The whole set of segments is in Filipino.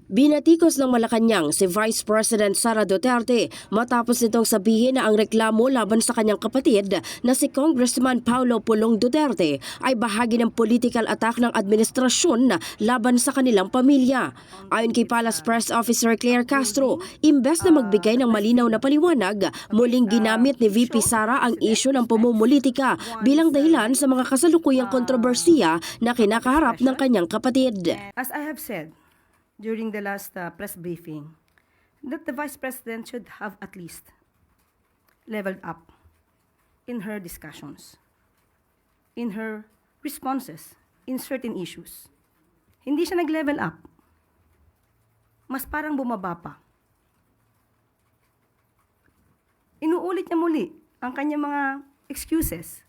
Binatikos ng Malacanang si Vice President Sara Duterte matapos nitong sabihin na ang reklamo laban sa kanyang kapatid na si Congressman Paulo Pulong Duterte ay bahagi ng political attack ng administrasyon laban sa kanilang pamilya. Ayon kay Palace Press Officer Claire Castro, imbes na magbigay ng malinaw na paliwanag, muling ginamit ni VP Sara ang isyu ng pumupolitika bilang dahilan sa mga kasalukuyang kontrobersiya na kinakaharap ng kanyang kapatid. As I have said during the last press briefing, that the Vice President should have at least leveled up in her discussions, in her responses, in certain issues. Hindi siya nag-level up. Mas parang bumaba pa. Inuulit niya muli ang kanyang mga excuses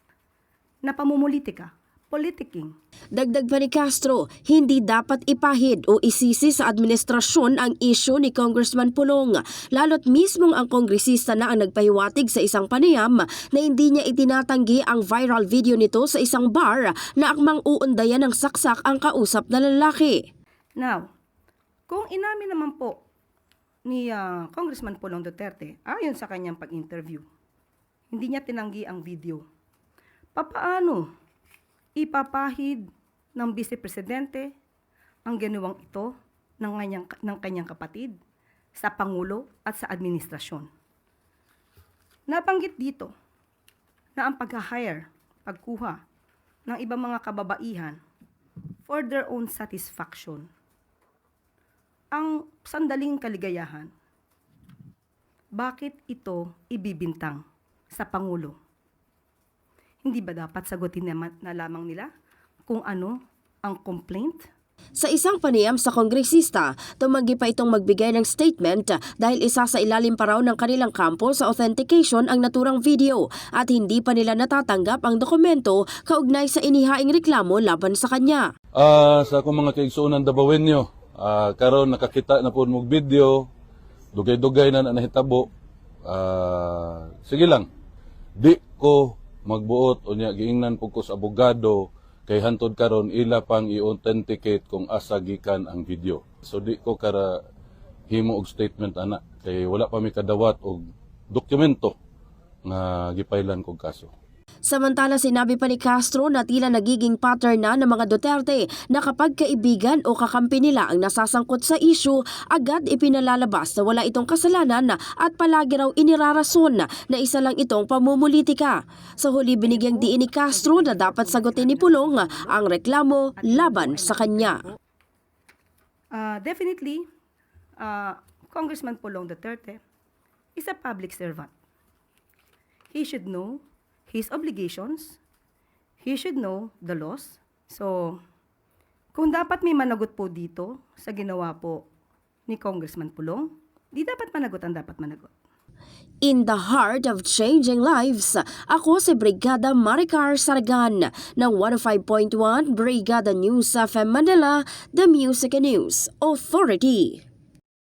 na pamumulitika, politicking. Dagdag pa ni Castro, hindi dapat ipahid o isisi sa administrasyon ang isyu ni Congressman Pulong, lalo't mismong ang kongresista na ang nagpahiwatig sa isang panayam na hindi niya itinatanggi ang viral video nito sa isang bar na akmang uundayan ng saksak ang kausap na lalaki. Now, kung inamin naman po ni Congressman Pulong Duterte, ayon sa kanyang pag-interview, hindi niya tinanggi ang video, papaano ipapahid ng Vice Presidente ang ginawang ito ng kanyang kapatid sa Pangulo at sa administrasyon? Nabanggit dito na ang pag-hire, pagkuha ng ibang mga kababaihan for their own satisfaction, ang sandaling kaligayahan, bakit ito ibibintang sa Pangulo? Hindi ba dapat sagutin na lamang nila kung ano ang complaint? Sa isang panayam sa kongresista, tumanggi pa itong magbigay ng statement dahil isa sa ilalim pa raw ng kanilang kampo sa authentication ang naturang video at hindi pa nila natatanggap ang dokumento kaugnay sa inihaing reklamo laban sa kanya. Sa akong mga kaigsuunan Dabawenyo, karon nakakita na po mong video, dugay-dugay na nahitabo. Sige lang, di ko magbuot o niya giingnan po ko sa abogado kay hantod karon ila pang i-authenticate kung asa gikan ang video. So di ko kara himo og statement ana kay wala pa mi kadawat og dokumento nga gipailan kog kaso. Samantala sinabi pa ni Castro na tila nagiging pattern na ng mga Duterte na kapag kaibigan o kakampi nila ang nasasangkot sa issue, agad ipinalalabas na wala itong kasalanan at palagi raw inirarason na isa lang itong pamumulitika. Sa huli binigyang diin ni Castro na dapat sagutin ni Pulong ang reklamo laban sa kanya. Definitely, Congressman Pulong Duterte is a public servant. He should know his obligations, he should know the laws. So, kung dapat may managot po dito sa ginawa po ni Congressman Pulong, di dapat managot ang dapat managot. In the heart of changing lives, ako si Brigada Maricar Sargan ng 105.1 Brigada News FM Manila, The Music and News Authority.